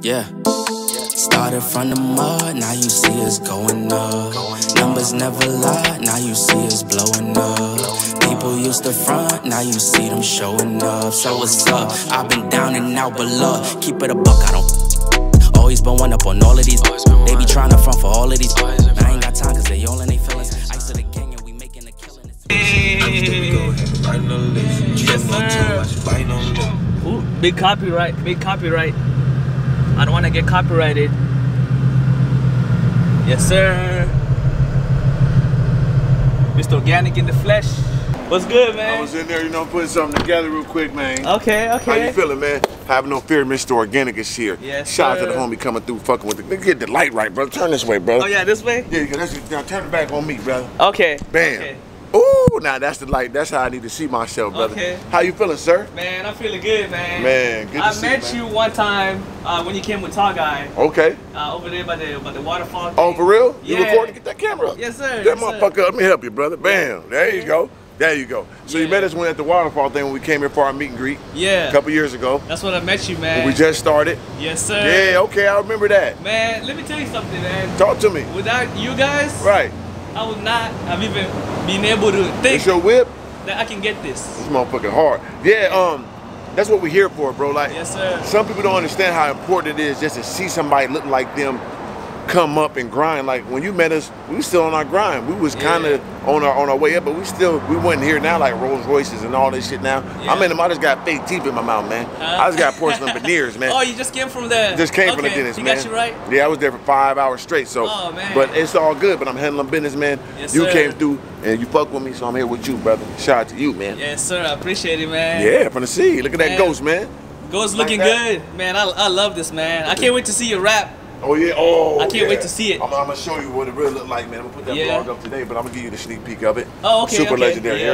Yeah. Started from the mud, now you see us going up. Numbers never lie, now you see us blowing up. People used to front, now you see them showing up. So what's up? I've been down and out below. Keep it a buck, I don't. Always been one up on all of these. They be trying to front for all of these. I ain't got time cause they all in they feelings. Ice to the king and we making a killing. Yes, sir. Ooh, big copyright, big copyright. I don't want to get copyrighted. Yes, sir. Mr. Organik in the flesh. What's good, man? I was in there, you know, putting something together real quick, man. Okay, okay. How you feeling, man? Have no fear, Mr. Organik is here. Yes, Shout sir. out to the homie coming through, fucking with the. Get the light right, brother. Turn this way, brother. Oh yeah, this way? Yeah, now turn it back on me, brother. Okay. Bam. Okay. Ooh, now that's the light. That's how I need to see myself, brother. Okay. How you feeling, sir? Man, I'm feeling good, man. Man, good to see you, I met you one time when you came with Tall Guy. Okay. Over there by the waterfall thing. Oh, for real? You Yeah. recording? Get that camera up. Yes, sir. That Yes, motherfucker sir. up. Let me help you, brother. Bam. There you go. There you go. So you Yeah. met us when at the waterfall thing when we came here for our meet and greet. Yeah. A couple years ago. That's when I met you, man. When we just started. Yes, sir. Yeah, okay, I remember that. Man, let me tell you something, man. Talk to me. Without you guys, Right. I would not have even been able to think It's your whip? that I can get this. This motherfucking hard. Yeah, that's what we're here for, bro. Like, Yes, sir. some people don't understand how important it is just to see somebody looking like them come up and grind. Like when you met us, we was still on our grind. We was kind of on our way up, but we wasn't here now like Rolls Royces and all this shit now. Yeah. I'm in them, I just got fake teeth in my mouth, man. I just got porcelain veneers, man. Oh, you just came from the... Just came from the dentist, he man. got you right? Yeah, I was there for 5 hours straight. So, Oh, man. but it's all good. But I'm handling business, man. Yes, you sir. came through and you fuck with me, so I'm here with you, brother. Shout out to you, man. Yes, sir. I appreciate it, man. Yeah, from the sea. Look at that Man. ghost, man. Ghost Like looking that? good. Man, I love this, man. I can't wait to see your rap. Oh yeah, oh. I can't wait to see it. I'm gonna show you what it really look like, man. I'm gonna put that Yeah. vlog up today, but I'm gonna give you the sneak peek of it. Oh, okay, Super okay. legendary. Yeah.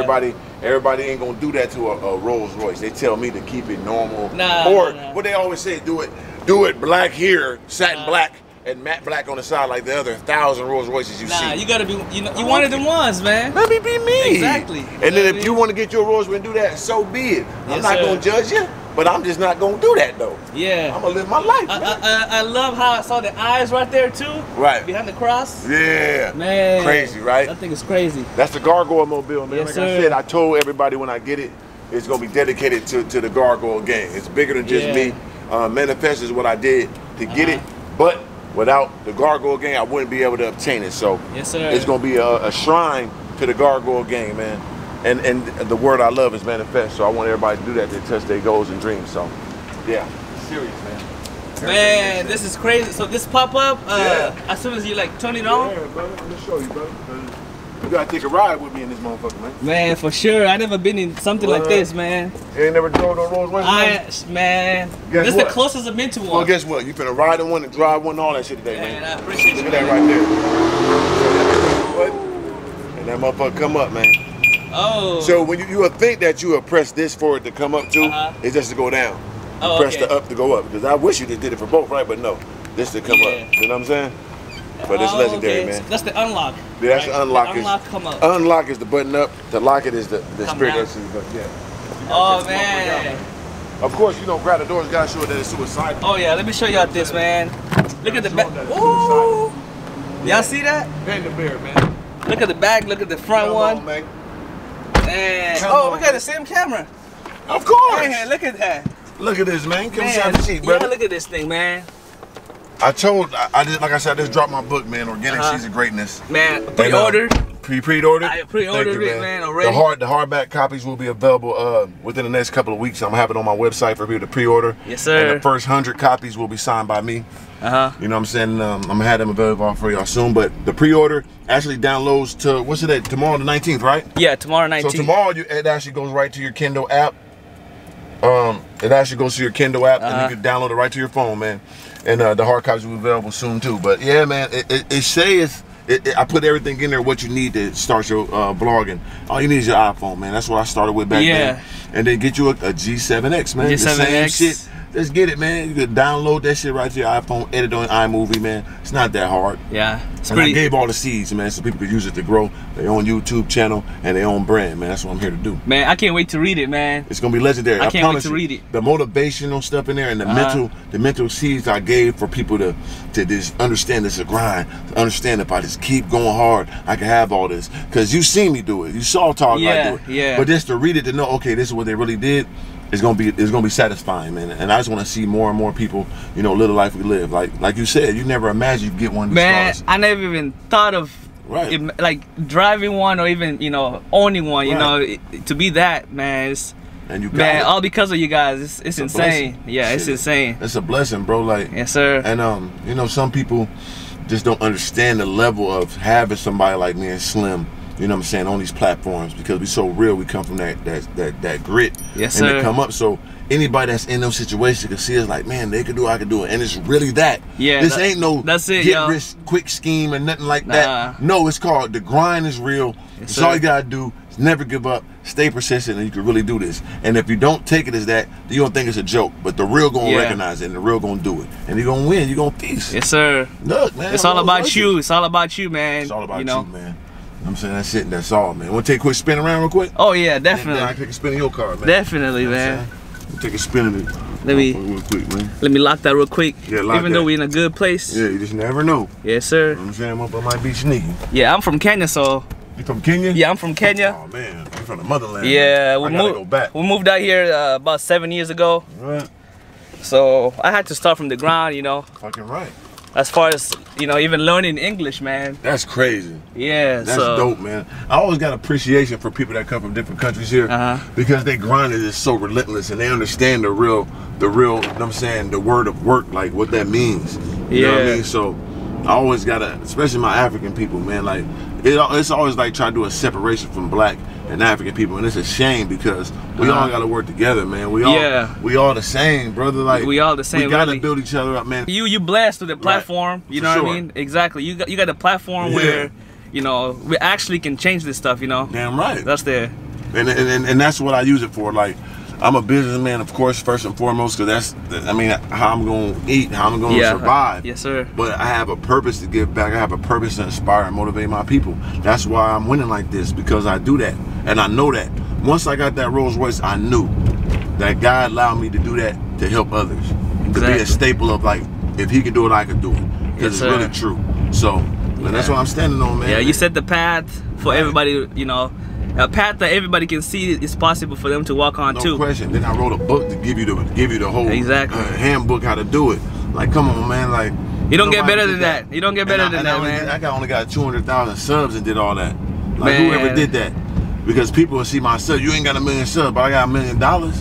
Everybody ain't gonna do that to a Rolls Royce. They tell me to keep it normal. Nah, or nah. what they always say, do it black here, satin black, and matte black on the side like the other 1,000 Rolls Royces you see. Nah, you gotta be, you one of them ones, man. Let me be me. Exactly. And then if you want to get your Rolls Royce and do that, so be it. I'm Yes, not sir. gonna judge you, but I'm just not gonna do that though. Yeah. I'm gonna live my life, man. I love how I saw the eyes right there too. Right. Behind the cross. Yeah. Man. Crazy, right? That thing is crazy. That's the Gargoyle Mobile, man. Yes, like sir. I said, I told everybody when I get it, it's gonna be dedicated to the Gargoyle gang. It's bigger than just Yeah. me. Manifest is what I did to get it, but without the Gargoyle gang, I wouldn't be able to obtain it. So Yes, sir. it's gonna be a shrine to the Gargoyle gang, man. And the word I love is manifest. So I want everybody to do that to touch their goals and dreams. So yeah, serious, man. Man, this is crazy. So this pop up, Yeah. as soon as you like turn it on. Yeah, brother. Let me show you, brother. You gotta take a ride with me in this motherfucker, man. Man, for sure. I never been in something like this, man. You ain't never drove no Rolls Royce? Man, Guess this is what? the closest I've been to one. Well, guess what? You finna ride in one and drive one and all that shit today, Man, man. I appreciate Look you. at that right there. And that motherfucker come up, man. Oh. So when you would think that you would press this for it to come up too, it's just to go down. You Oh, press okay. the up to go up. Because I wish you just did it for both, right? But no, this to come Yeah. up. You know what I'm saying? But it's Oh, legendary, okay. man. So that's the unlock. Yeah, that's right? the unlock. The unlock come up. Unlock is the button up. To lock it is the Come spirit. down. That's the button. Yeah. Oh, Press the motherfucker down, man. Of course, you know, grab the doors. Gotta show that it's suicidal. Oh, yeah. Let me show y'all this, man. Look at the back. Show that it's Ooh. suicidal. Y'all see that? Bend the bear, man. Look at the back. Look at the front Come one. on, man. Man. Come Oh, on, we got the same camera. Of course. Man, look at that. Look at this, man. Come Man, inside the seat, yeah, brother. look at this thing, man. I just, like I said, I just dropped my book, man. Organic Seeds of Greatness. Man, pre-ordered. Pre-ordered. I pre-ordered Thank you, it, man, already. The hardback copies will be available within the next couple of weeks. I'm gonna have it on my website for people to pre-order. Yes, sir. And the first 100 copies will be signed by me. Uh-huh. You know what I'm saying? I'm gonna have them available for y'all soon. But the pre-order actually downloads to what's it at? Tomorrow the 19th, right? Yeah, tomorrow 19th. So tomorrow it actually goes right to your Kindle app. It actually goes to your Kindle app, and you can download it right to your phone, man. And the hard copies will be available soon too. But yeah, man, it says I put everything in there what you need to start your vlogging. All you need is your iPhone, man. That's what I started with back then. And then get you a G7X, man. G7X. The same shit Let's get it, man. You can download that shit right to your iPhone, edit on iMovie, man. It's not that hard. Yeah. And I gave all the seeds, man, so people could use it to grow their own YouTube channel and their own brand, man. That's what I'm here to do. Man, I can't wait to read it, man. It's gonna be legendary. I can't wait to read it. The motivational stuff in there and the mental seeds I gave for people to just understand this is a grind, to understand if I just keep going hard, I can have all this. Cause you seen me do it. You saw Talk I do it. Yeah. But just to read it to know, okay, this is what they really did. It's gonna be satisfying, man. And I just want to see more and more people, you know, live the life we live. Like you said, you never imagined you'd get one of these cars. I never even thought of like driving one or even, you know, owning one. You know, to be that, man. And you got it. All because of you guys. It's insane. Blessing. Yeah, Shit. it's insane. It's a blessing, bro. Like, yes, sir. And you know, some people just don't understand the level of having somebody like me and Slim, you know what I'm saying, on these platforms, because we so real. We come from that grit. Yes, sir. And they come up. So anybody that's in those situations can see us like, man, they could do it, I could do it. And it's really that. Yeah. This ain't no get rich quick scheme and nothing like that. No, it's called the grind is real. Yes, it's all you gotta do. Never give up, stay persistent, and you can really do this. And if you don't take it as that, you don't think it's a joke. But the real gonna recognize it, and the real gonna do it. And you're gonna win, you're gonna feast. Yes, sir. Look, man. It's all about you. It's all about you, man. It's all about you, man. You know what I'm saying? That's it, that's all, man. Wanna take a quick spin around real quick? Oh, yeah, definitely. Then I take a spin in your car, man. Definitely, you know man. We'll take a spin in it. Real quick, man. Let me lock that real quick. Yeah, lock Even though we're in a good place. Yeah, you just never know. Yes, sir. You know what I'm saying? I might be sneaky. Yeah, I'm from Kenya, so. You from Kenya? Yeah, I'm from Kenya. Oh man, you from the motherland. Yeah, I gotta go back. We moved out here about 7 years ago. Right. So I had to start from the ground, you know. Fucking right. As far as, you know, even learning English, man. That's crazy. Yeah, that's dope, man. I always got appreciation for people that come from different countries here, because they grind is so relentless and they understand the real, you know what I'm saying, the word of work, like what that means. You know what I mean? So I always gotta, especially my African people, man, like it's always like trying to do a separation from black and African people, and it's a shame because we all gotta work together, man. We all the same, brother. Like we all the same. We gotta build each other up, man. You blessed with the platform, you know what I mean? Exactly. You got a platform where, you know, we actually can change this stuff, you know. Damn right. That's there. And that's what I use it for. Like, I'm a businessman, of course, first and foremost, because that's, I mean, how I'm going to eat, how I'm going to survive. Yes, sir. But I have a purpose to give back. I have a purpose to inspire and motivate my people. That's why I'm winning like this, because I do that. And I know that. Once I got that Rolls Royce, I knew that God allowed me to do that to help others. Exactly. To be a staple of, like, if he could do it, I could do it. Because it's really true. So, man, that's what I'm standing on, man. Yeah, you set the path for everybody, you know. A path that everybody can see is possible for them to walk on too. No question. Then I wrote a book to give you the whole handbook how to do it. Like, come on, man. Like, you don't get better than that. You don't get better than that, man. I only got 200,000 subs and did all that. Like, whoever did that? Because people will see my subs. You ain't got 1 million subs, but I got $1 million.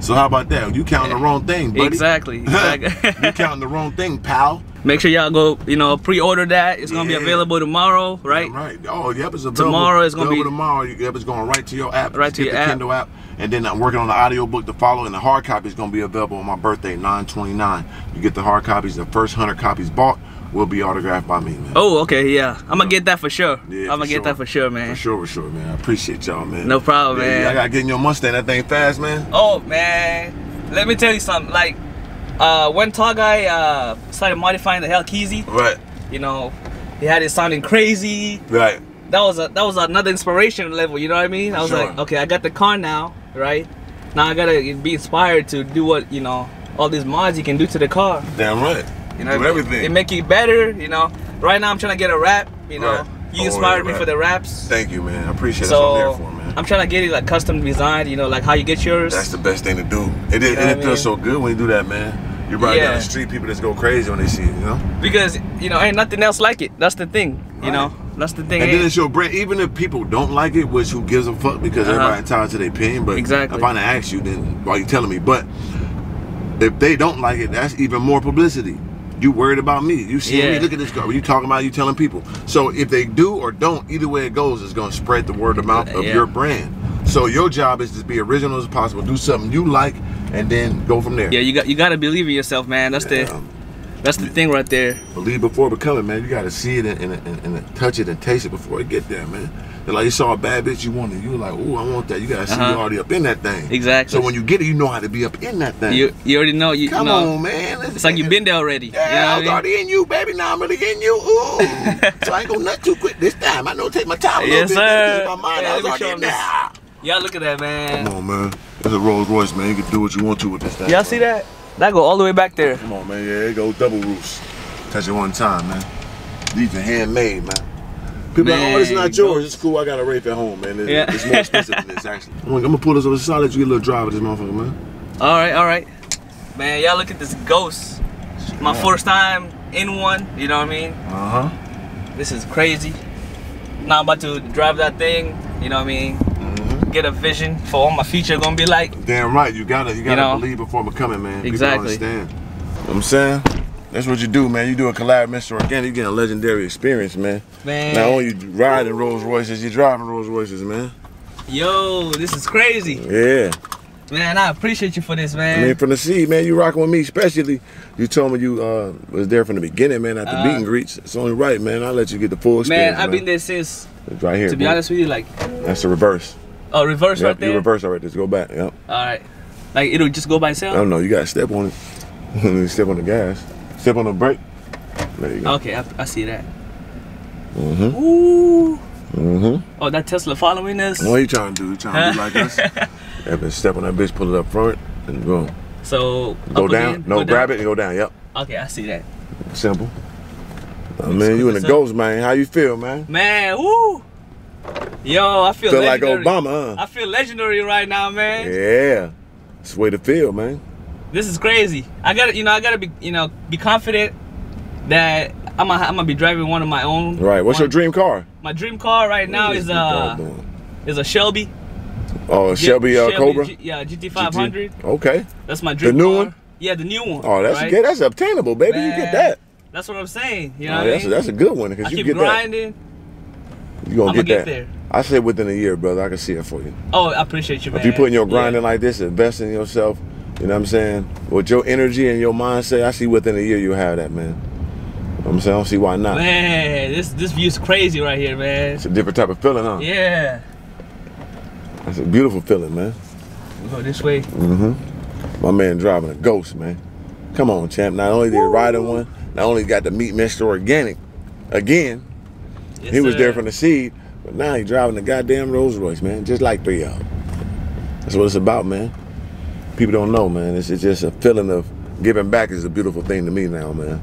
So how about that? You counting the wrong thing, buddy. Exactly. You counting the wrong thing, pal. Make sure y'all go, you know, pre-order that. It's gonna be available tomorrow, right? Yeah, right. Oh, yep, it's available. Tomorrow is gonna be tomorrow. Yep, it's going right to your app. Right to your app. Kindle app. And then I'm working on the audio book to follow, and the hard copy is gonna be available on my birthday, 9/29. You get the hard copies. The first 100 copies bought will be autographed by me, man. Oh, okay, yeah. I'm gonna get that for sure. Yeah, I'm gonna get that for sure, man. For sure, man. I appreciate y'all, man. No problem, man. I gotta get in your Mustang. That thing fast, man. Oh, man. Let me tell you something. Like, when Tall Guy started modifying the Hellkeezy, right? You know, he had it sounding crazy. Right. That was another inspiration level. You know what I mean? I was like, okay, I got the car now, right? Now I gotta be inspired to do what, you know, all these mods you can do to the car. Damn right. You know, do everything. It make it better. You know, right now I'm trying to get a wrap. You know, you inspired me for the wraps. Thank you, man. I appreciate it. That's what I'm there for, man. I'm trying to get it like custom designed. You know, like how you get yours. That's the best thing to do. It feels so good when you do that, man. You ride down the street, people just go crazy when they see it, you know? Because, you know, ain't nothing else like it. That's the thing, you know? That's the thing. And then it's your brand. Even if people don't like it, which who gives a fuck, because everybody entitled to their opinion. But if I didn't ask you, then why are you telling me? But if they don't like it, that's even more publicity. You worried about me. You see me, look at this car. You talking about, you telling people. So if they do or don't, either way it goes, it's going to spread the word of mouth of your brand. So your job is to be original as possible. Do something you like, and then go from there. Yeah, you got to believe in yourself, man. That's That's the thing right there. Believe before becoming, man. You gotta see it and touch it and taste it before it get there, man. And like you saw a bad bitch you wanted, you were like, ooh, I want that. You gotta see you already up in that thing. Exactly. So when you get it, you know how to be up in that thing. You already know. Come on, man. It's like you've been there already. Yeah, you know I was already in you, baby. Now I'm really in you. Ooh. So I ain't gonna nut too quick this time. I know take my time a little bit. Sir. My mind, I was already in there. Y'all look at that, man. Come on, man. It's a Rolls Royce, man. You can do what you want to with this thing. Y'all see that? That go all the way back there. Come on, man. Yeah, it go double roofs. Touch it one time, man. These are handmade, man. People are like, oh, it's not yours. It's cool. I got a Wraith at home, man. It's more expensive than this, actually. I'm gonna pull this over the side, let you get a little drive with this motherfucker, man. All right. Man, y'all look at this Ghost. My first time in one. You know what I mean? This is crazy. Now I'm about to drive that thing. You know what I mean? Get a vision for what my future gonna be like. Damn right, you gotta believe before becoming, man. Exactly. People don't understand. You know what I'm saying? That's what you do, man. You do a collab with Mr Organik, you get a legendary experience, man. Not only you riding Rolls Royces, you driving Rolls Royces, man. Yo, this is crazy. Yeah. Man, I appreciate you for this, man. I mean, from the seed, man, you rocking with me, especially. You told me you was there from the beginning, man, at the meet and greets. It's only right, man. I'll let you get the full experience. Man, I've been there since. It's right here. To be honest with you, like. That's the reverse. Oh, reverse right there? You reverse already. Just go back. Yep. Alright. Like, it'll just go by itself? I don't know. You got to step on it. You step on the gas. Step on the brake. There you go. Okay, I see that. Ooh. Oh, that Tesla following us? What are you trying to do? You trying to be like us? Yeah, step on that bitch, pull it up front, and go. So, go down? No, grab it and go down. Yep. Okay, I see that. Simple. Oh, man, you in the Ghost, man. How you feel, man? Man, woo! Yo, I feel legendary. Like Obama, huh? I feel legendary right now, man. Yeah. It's the way to feel, man. This is crazy. I gotta be, be confident that I'm gonna be driving one of my own. Right. What's your dream car? My dream car right now is a Shelby. Oh, a Shelby Cobra? Yeah, GT500. Okay. That's my dream car. The new one? Yeah, the new one. Oh, that's good. That's obtainable, baby. Man, you get that. That's what I'm saying. You know what I mean? That's a good one because you keep get grinding. You're going to get that. There. I said within a year, brother. I can see it for you. Oh, I appreciate you, man. If you putting your grinding like this, investing in yourself, you know what I'm saying? With your energy and your mindset, I see within a year you'll have that, man. You know what I'm saying? I don't see why not. Man, this view's crazy right here, man. It's a different type of feeling, huh? Yeah. It's a beautiful feeling, man. We go this way. My man driving a Ghost, man. Come on, champ. Not only did he ride in one, not only got to meet Mr Organik again, yes, he was there from the seed, but now he driving the goddamn Rolls Royce, man. Just like 3 y'all. That's what it's about, man. People don't know, man. It's just a feeling of giving back is a beautiful thing to me now, man.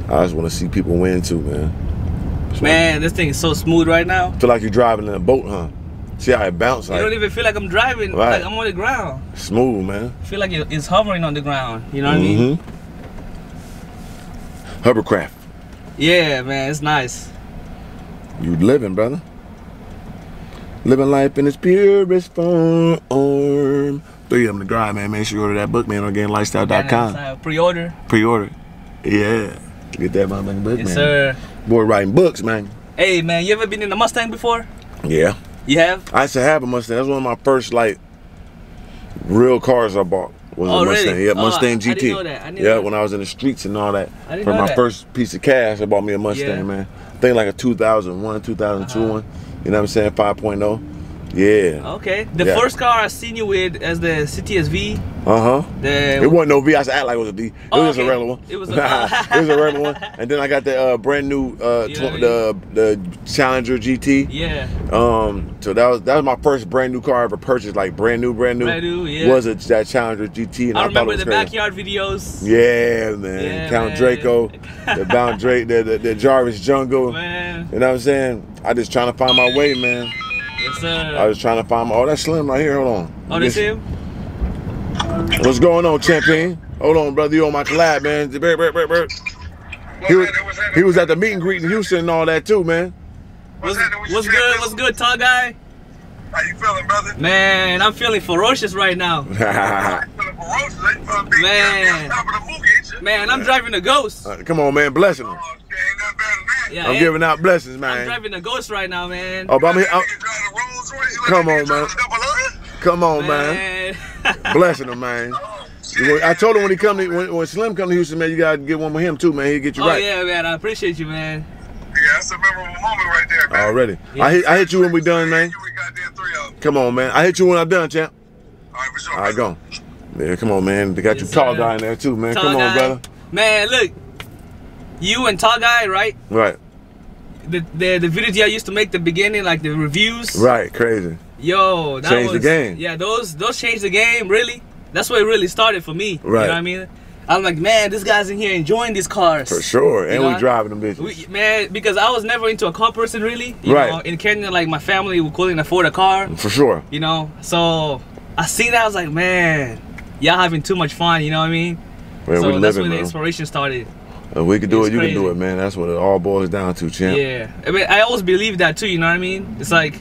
I just want to see people win too, man. Man, this thing is so smooth right now. Feel like you're driving in a boat, huh? See how it bounces? You don't even feel like I'm driving, like I'm on the ground. Smooth, man. I feel like it's hovering on the ground, you know what I mean? Hovercraft. Yeah, man, it's nice. You living, brother. Living life in its purest form. 3 of them to grind, man. Make sure you order that book, man, on GameLifestyle.com. Pre-order. Pre-order. Yeah. Get that motherfucking book, yes, man. Sir. Boy writing books, man. Hey, man, you ever been in a Mustang before? Yeah. You have? I used to have a Mustang. That's one of my first, like, real cars I bought. Was a Mustang. Really? Yeah, Mustang GT. I didn't know that. When I was in the streets and all that. I didn't For know my that. first piece of cash, I bought me a Mustang, man. I think like a 2001, 2002 one. You know what I'm saying? 5.0. Yeah. Okay. The first car I seen you with as the CTSV. It wasn't no V. I act like it was a D. It was just a regular one. It was it was a regular one. And then I got the brand new the Challenger GT. Yeah. So that was my first brand new car I ever purchased, like brand new. Brand new, yeah. Was that Challenger GT? And I remember thought it was the crazy. backyard videos. Yeah, man. Yeah, Count man. Draco, the Bound Drake, the Jarvis Jungle. Man. You know what I'm saying? I just trying to find my way, man. Yes, sir. I was trying to find my. Oh, that's Slim right here. Hold on. Oh, that's him? What's going on, champion? Hold on, brother. You on my collab, man. He was at the meet and greet in Houston and all that too, man. What's good? What's good, tall guy? How you feeling, brother? Man, I'm feeling ferocious right now. Man, I'm driving a Ghost. Come on, man. Blessing him. Yeah, I'm giving out blessings, man. I'm driving a Ghost right now, man. Oh, but come on, man. Come on, man. Blessing him, man. I told him when he come to, when Slim come to Houston, man, you gotta get one with him too, man. He'll get you right. Oh yeah, man. I appreciate you, man. Yeah, that's a memorable moment right there, man. Already. Yeah. I hit you when we done, man. Come on, man. I hit you when I'm done, champ. All right, for sure. All right, go. Yeah, come on, man. They got you tall guy in there too, man. Come on, brother. Man, look. You and tall guy, right? Right. The videos y'all used to make the beginning, like the reviews. Right, crazy. Yo, that changed the game. Yeah, those changed the game, really. That's where it really started for me. Right. You know what I mean? I'm like, man, this guy's in here enjoying these cars. For sure. And we driving them bitches. Man, because I was never into a car person, really. You Right. know, in Kenya, like, my family couldn't afford a car. For sure. You know? So, I seen that, I was like, man, y'all having too much fun, you know what I mean? Man, so we that's living, where the man. inspiration started. If we can do it, you crazy. can do it, man. That's what it all boils down to, champ. Yeah. I mean, I always believe that, too, you know what I mean? It's like,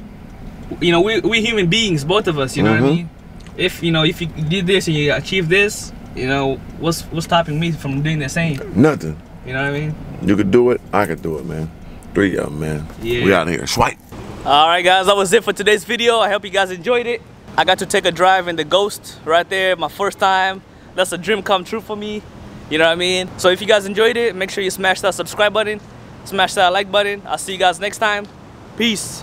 you know, we human beings, both of us, you know what I mean? If you did this and you achieve this, you know, what's stopping me from doing the same? Nothing. You know what I mean? You could do it, I could do it, man. 3 of them, man. Yeah. We out here. Swipe. Alright guys, that was it for today's video. I hope you guys enjoyed it. I got to take a drive in the Ghost right there, my first time. That's a dream come true for me. You know what I mean? So if you guys enjoyed it, make sure you smash that subscribe button, smash that like button. I'll see you guys next time. Peace.